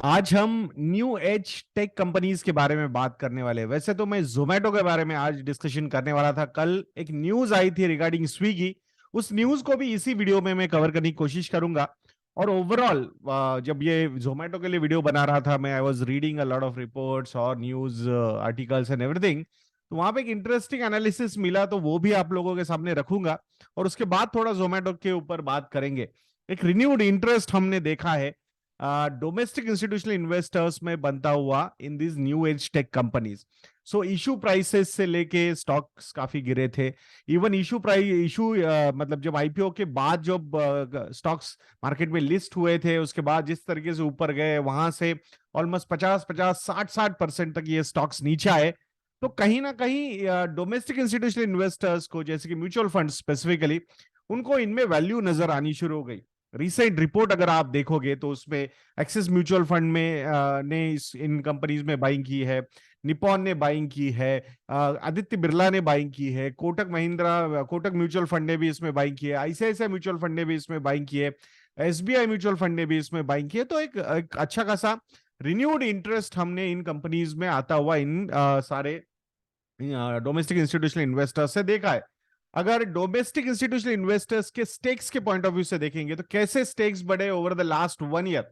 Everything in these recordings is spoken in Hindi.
आज हम न्यू एज टेक कंपनीज के बारे में बात करने वाले हैं। वैसे तो मैं जोमेटो के बारे में आज डिस्कशन करने वाला था। कल एक न्यूज आई थी रिगार्डिंग स्विगी। उस न्यूज को भी इसी वीडियो में मैं कवर करने की कोशिश करूंगा। और ओवरऑल जब ये जोमेटो के लिए वीडियो बना रहा था, मैं I was reading a lot of reports और न्यूज आर्टिकल्स एंड एवरीथिंग। तो वहां पे एक इंटरेस्टिंग एनालिसिस मिला, तो वो भी आप लोगों के सामने रखूंगा। और उसके बाद थोड़ा जोमेटो के ऊपर बात करेंगे। एक रिन्यूड इंटरेस्ट हमने देखा है डोमेस्टिक इंस्टीट्यूशनल इन्वेस्टर्स में बनता हुआ in this new age tech companies. So issue prices से लेके स्टॉक्स काफी गिरे थे। इवन इशू मतलब जब आईपीओ के बाद जब स्टॉक्स मार्केट में लिस्ट हुए थे, उसके बाद जिस तरीके से ऊपर गए, वहां से ऑलमोस्ट 50-50 60% तक ये स्टॉक्स नीचे आए। तो कहीं ना कहीं डोमेस्टिक इंस्टीट्यूशनल इन्वेस्टर्स को, जैसे कि म्यूचुअल फंड स्पेसिफिकली, उनको इनमें वैल्यू नजर आनी शुरू हो गई। रिसेंट रिपोर्ट अगर आप देखोगे तो उसमें एक्सिस म्यूचुअल फंड में ने इन कंपनीज में बाइंग की है। निपॉन ने बाइंग की है। आदित्य बिरला ने बाइंग की है। कोटक म्यूचुअल फंड ने भी इसमें बाइंग की है। आईसीआईसीआई म्यूचुअल फंड ने भी इसमें बाइंग की है। एसबीआई म्यूचुअल फंड ने भी इसमें बाइंग की है। तो एक अच्छा खासा रिन्यूड इंटरेस्ट हमने इन कंपनीज में आता हुआ इन सारे डोमेस्टिक इंस्टीट्यूशनल इन्वेस्टर्स से देखा है। अगर डोमेस्टिक इंस्टीट्यूशनल इन्वेस्टर्स के स्टेक्स के पॉइंट ऑफ व्यू से देखेंगे तो कैसे स्टेक्स बढ़े ओवर द लास्ट 1 ईयर।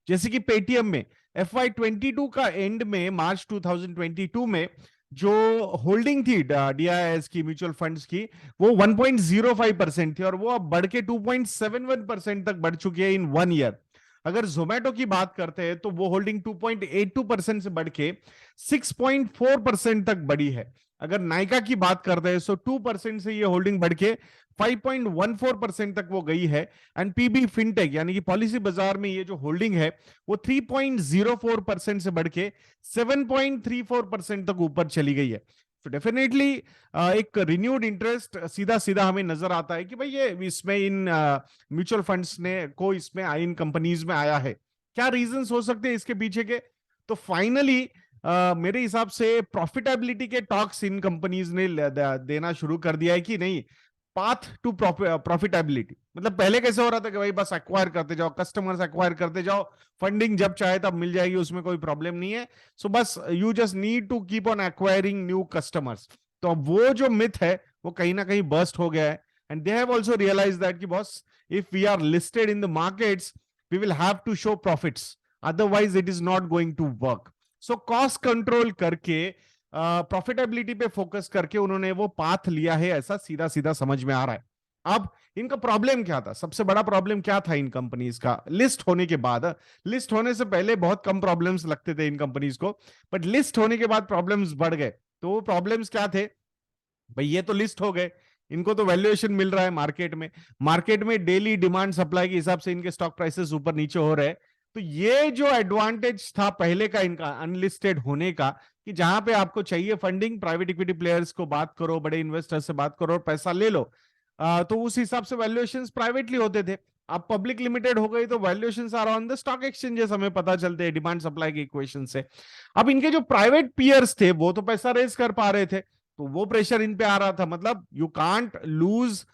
जैसे कि पेटीएम में FY22 का एंड में मार्च 2022 में जो होल्डिंग थी डीआईएस की, म्यूचुअल फंड्स की, वो 1.05% थी और वो अब बढ़ के 2.71% तक बढ़ चुकी है इन 1 ईयर। अगर जोमेटो की बात करते हैं तो वो होल्डिंग 2.82% से बढ़ के 6.4% तक बढ़ी है। अगर नाइका की बात करते हैं तो 2% से ये होल्डिंग बढ़ के 5.14% तक वो गई है। एंड पीबी फिनटेक यानी कि पॉलिसी बाजार में ये जो होल्डिंग है वो 3.04% से बढ़ के 7.34% तक ऊपर चली गई है। तो डेफिनेटली एक रिन्यूड इंटरेस्ट सीधा सीधा हमें नजर आता है कि भाई ये इसमें इन म्यूचुअल फंड्स ने को इसमें इन कंपनीज में आया है। क्या रीजंस हो सकते हैं इसके पीछे के? तो फाइनली मेरे हिसाब से प्रॉफिटेबिलिटी के टॉक्स इन कंपनीज ने देना शुरू कर दिया है कि नहीं। पाथ टू प्रॉफिटेबिलिटी, मतलब पहले कैसे हो रहा था कि भाई बस एक्वायर करते जाओ, कस्टमर्स एक्वायर करते जाओ, फंडिंग जब चाहे तब मिल जाएगी, उसमें कोई प्रॉब्लम नहीं है। सो बस you just need to keep on acquiring new customers. तो अब वो जो मिथ है वो कहीं ना कहीं बर्स्ट हो गया है। And they have also realize that कि boss, if we are listed in the markets, we will have to show profits, otherwise it is not going to work. So cost control करके, प्रॉफिटेबिलिटी पे फोकस करके उन्होंने वो पाथ लिया है, ऐसा सीधा सीधा समझ में आ रहा है। अब इनका प्रॉब्लम क्या था? सबसे बड़ा प्रॉब्लम क्या था इन कंपनीज का लिस्ट होने के बाद? लिस्ट होने से पहले बहुत कम प्रॉब्लम्स लगते थे इन कंपनीज को, बट लिस्ट होने के बाद प्रॉब्लम्स बढ़ गए। तो वो प्रॉब्लम्स क्या थे? भाई ये तो लिस्ट हो गए, इनको तो वैल्यूएशन मिल रहा है मार्केट में डेली डिमांड सप्लाई के हिसाब से इनके स्टॉक प्राइसेस ऊपर नीचे हो रहे हैं। तो ये जो एडवांटेज था पहले का इनका अनलिस्टेड होने का, कि जहां पे आपको चाहिए फंडिंग, प्राइवेट इक्विटी प्लेयर्स को बात करो, बड़े इन्वेस्टर से बात करो और पैसा ले लो, तो उस हिसाब से वैल्यूएशंस प्राइवेटली होते थे। अब पब्लिक लिमिटेड हो गई तो valuations are on the stock exchanges, हमें पता चलते हैं डिमांड सप्लाई के इक्वेशन से। अब इनके जो प्राइवेट पियर्स थे वो तो पैसा रेज कर पा रहे थे, तो वो प्रेशर इन पे आ रहा था। मतलब you can't lose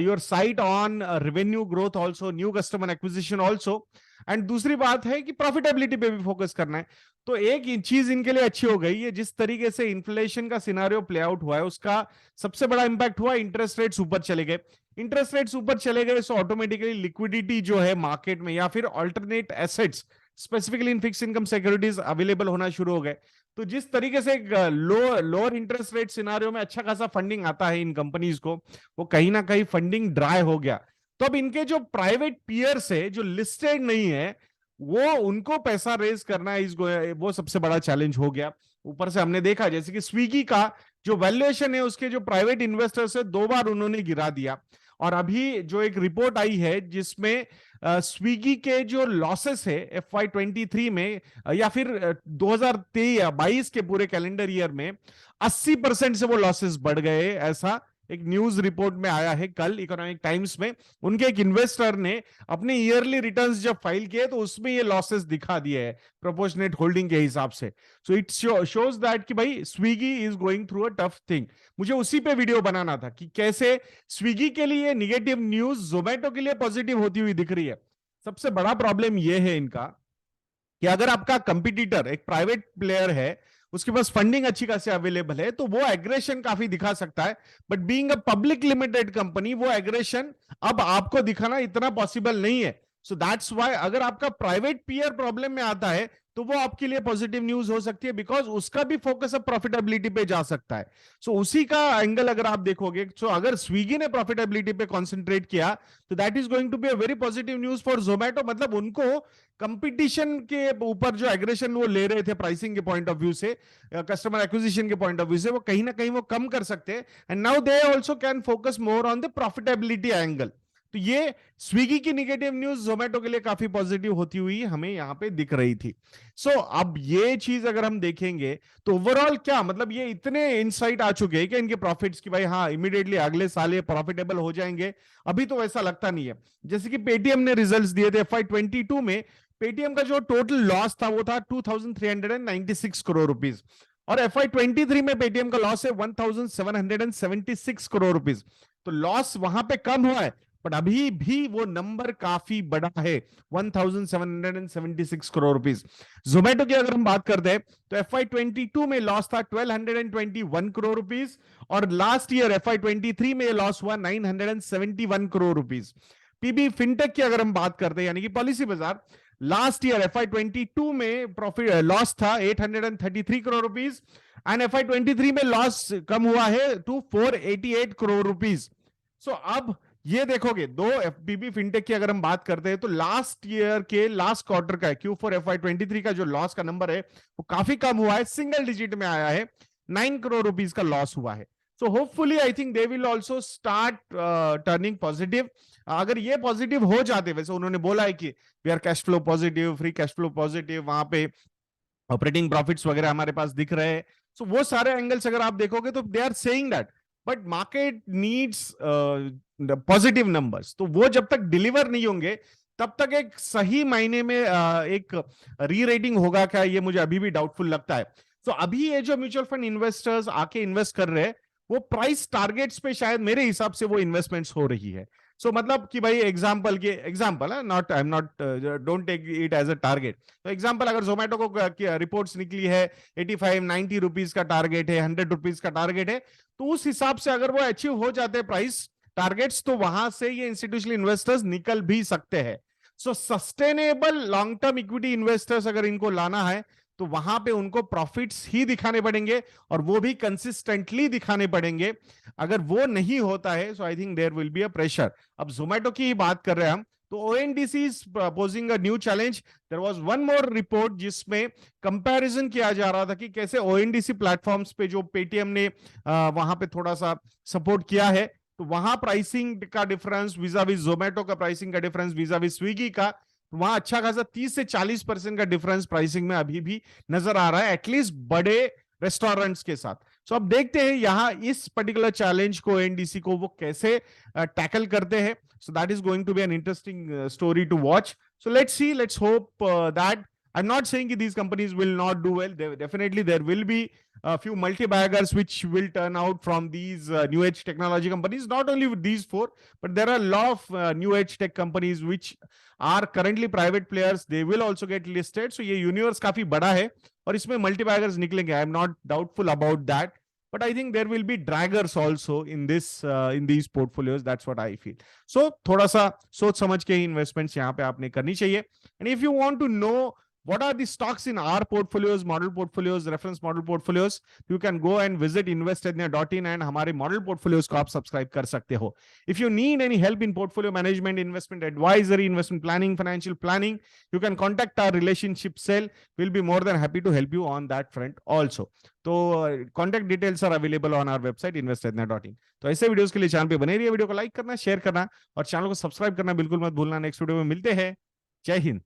your site on revenue growth also, new customer acquisition also. And दूसरी बात है कि प्रॉफिटेबिलिटी पे भी फोकस करना है। तो एक चीज इनके लिए अच्छी हो गई है, जिस तरीके से इन्फ्लेशन का सिनारियो प्ले आउट हुआ है उसका सबसे बड़ा इंपैक्ट हुआ, इंटरेस्ट रेट्स ऊपर चले गए। इंटरेस्ट रेट्स ऊपर चले गए सो ऑटोमेटिकली लिक्विडिटी जो है मार्केट में, या फिर alternate assets specifically in fix income securities available होना शुरू हो गए। तो जिस तरीके से लोअर इंटरेस्ट रेट सिनारियो में अच्छा खासा फंडिंग आता है इन कंपनीज को, वो कहीं ना कहीं फंडिंग ड्राई हो गया। तो अब इनके जो प्राइवेट पियर्स है जो लिस्टेड नहीं है, वो उनको पैसा रेज करना इस वो सबसे बड़ा चैलेंज हो गया। ऊपर से हमने देखा जैसे कि स्विगी का जो वैल्यूएशन है उसके जो प्राइवेट इन्वेस्टर्स है 2 बार उन्होंने गिरा दिया। और अभी जो एक रिपोर्ट आई है जिसमें स्विगी के जो लॉसेस है FY23 में, या फिर 2023 या 22 के पूरे कैलेंडर ईयर में 80% से वो लॉसेस बढ़ गए, ऐसा एक न्यूज रिपोर्ट में आया है कल इकोनॉमिक टाइम्स में। उनके एक इन्वेस्टर ने अपने ईयरली रिटर्न्स जब फाइल किए तो उसमें ये लॉसेस दिखा दिए हैं प्रोपोर्शनेट होल्डिंग के हिसाब से। सो इट शोज दैट कि भाई Swiggy is going through a tough thing. मुझे उसी पे वीडियो बनाना था कि कैसे स्विगी के लिए निगेटिव न्यूज जोमेटो के लिए पॉजिटिव होती हुई दिख रही है। सबसे बड़ा प्रॉब्लम यह है इनका कि अगर आपका कंपटीटर एक प्राइवेट प्लेयर है, उसके पास फंडिंग अच्छी खासी अवेलेबल है, तो वो एग्रेशन काफी दिखा सकता है। But being a public limited company, वो एग्रेशन अब आपको दिखाना इतना पॉसिबल नहीं है। सो दैट्स व्हाई अगर आपका प्राइवेट पीयर प्रॉब्लम में आता है, तो वो आपके लिए पॉजिटिव न्यूज हो सकती है, बिकॉज उसका भी फोकस अब प्रॉफिटेबिलिटी पे जा सकता है। सो उसी का एंगल अगर आप देखोगे, तो अगर स्विगी ने प्रॉफिटेबिलिटी पे कॉन्सेंट्रेट किया, तो that is going to be a very positive news for Zomato. मतलब उनको कंपटीशन के ऊपर जो एग्रेशन वो ले रहे थे प्राइसिंग के पॉइंट ऑफ व्यू से, कस्टमर एक्विजिशन के पॉइंट ऑफ व्यू से, वो कहीं ना कहीं वो कम कर सकते हैं। And now they also can focus more on the profitability angle. तो ये स्विगी की निगेटिव न्यूज जोमेटो के लिए काफी पॉजिटिव होती हुई हमें यहां पे दिख रही थी। सो अब ये चीज अगर हम देखेंगे, तो ओवरऑल क्या मतलब, ये इतने इनसाइट आ चुके हैं कि इनके प्रॉफिट्स की भाई हाँ इमीडिएटली अगले साल ये प्रॉफिटेबल हो जाएंगे, अभी तो वैसा लगता नहीं है। जैसे कि पेटीएम ने रिजल्ट्स दिए थे FY22 में, पेटीएम का जो टोटल लॉस था वो था 2396 करोड़ रुपीस, और FY23 में पेटीएम का लॉस है 1776 करोड़ रुपीस। तो लॉस वहां पे कम हुआ है, बट अभी भी वो नंबर काफी बड़ा है, 1776 करोड़ रुपीस। जोमेटो की अगर हम बात करते हैं, तो FY22 में लॉस था 1221 करोड़ रुपीस, और लास्ट ईयर FY23 में लॉस हुआ 971 करोड़ रुपीस। पीबी फिनटेक की अगर हम बात करते हैं, यानी कि पॉलिसी बाजार, लास्ट ईयर FY22 में प्रॉफिट लॉस था 833 करोड़ रुपीस, एंड FY23 में लॉस कम हुआ है टू 488 करोड़ रुपीस। सो अब ये देखोगे, दो एफपीबी फिनटेक की अगर हम बात करते हैं, तो लास्ट ईयर के लास्ट क्वार्टर का Q4 FY23 का जो लॉस का नंबर है वो काफी कम हुआ है, सिंगल डिजिट में आया है, 9 करोड़ रुपीस का लॉस हुआ है। So hopefully I think they will also start turning positive. अगर ये पॉजिटिव हो जाते, वैसे उन्होंने बोला है कि we are cash flow positive, free cash flow positive, वहां पे ऑपरेटिंग प्रॉफिट्स वगैरह हमारे पास दिख रहे हैं। सो वो सारे एंगल्स अगर आप देखोगे, तो they are saying that, but market needs positive numbers. तो वो जब तक डिलीवर नहीं होंगे, तब तक एक सही मायने में एक री रेटिंग होगा क्या, ये मुझे अभी भी डाउटफुल लगता है। तो अभी ये जो म्यूचुअल फंड इन्वेस्टर्स आके इन्वेस्ट कर रहे हैं, वो प्राइस टारगेट्स पे शायद मेरे हिसाब से वो इन्वेस्टमेंट्स हो रही है। सो मतलब कि भाई एग्जांपल है, not I am not, don't take it as a target. तो एग्जांपल, अगर जोमेटो को रिपोर्ट्स निकली है 85-90 रुपीज का टारगेट है, 100 रुपीज का टारगेट है, तो उस हिसाब से अगर वो अचीव हो जाते हैं प्राइस टारगेट्स, तो वहां से ये इंस्टीट्यूशनल इन्वेस्टर्स निकल भी सकते हैं। सो sustainable long term equity investors अगर इनको लाना है, तो वहां पे उनको प्रॉफिट्स ही दिखाने पड़ेंगे, और वो भी कंसिस्टेंटली दिखाने पड़ेंगे। अगर वो नहीं होता है, so I think there will be a pressure. अब जोमेटो की ही बात कर रहे हैं हम, तो ONDC is posing a new challenge. There was one more report जिसमें कंपैरिजन किया जा रहा था कि कैसे ONDC प्लेटफॉर्म्स पे जो पेटीएम ने वहां पे थोड़ा सा सपोर्ट किया है, तो वहां प्राइसिंग का डिफरेंस विजाविज जोमेटो का प्राइसिंग का डिफरेंस विजाविज स्विगी का, वहां अच्छा खासा 30 से 40% का डिफरेंस प्राइसिंग में अभी भी नजर आ रहा है, एटलीस्ट बड़े रेस्टोरेंट्स के साथ। सो अब देखते हैं यहां इस पर्टिकुलर चैलेंज को, एनडीसी को, वो कैसे टैकल करते हैं। So that is going to be an interesting story to watch. So let's see, let's hope that, I'm not saying that these companies will not do well. Definitely, there will be a few multi-baggers which will turn out from these new age technology companies. Not only with these four, but there are a lot of new age tech companies which are currently private players. They will also get listed. So ये universe काफी बड़ा है, और इसमें multi-baggers निकलेंगे. I am not doubtful about that. But I think there will be draggers also in this in these portfolios. That's what I feel. So थोड़ा सा सोच समझ के investments यहाँ पे आपने करनी चाहिए. And if you want to know what are the stocks in our portfolios, model portfolios, reference model portfolios, you can go and visit investednya.in and हमारे model portfolios को आप subscribe कर सकते हो. If you need any help in portfolio management, investment advisory, investment planning, financial planning, you can contact our relationship cell. We'll be more than happy to help you on that front also. तो contact details are available on our website investednya.in. तो ऐसे वीडियोस के लिए चैनल पे बने रहिए, वीडियो को लाइक करना, शेयर करना और चैनल को सब्सक्राइब करना बिल्कुल मत भूलना। नेक्स्ट वीडियो में मिलते हैं। जय हिंद।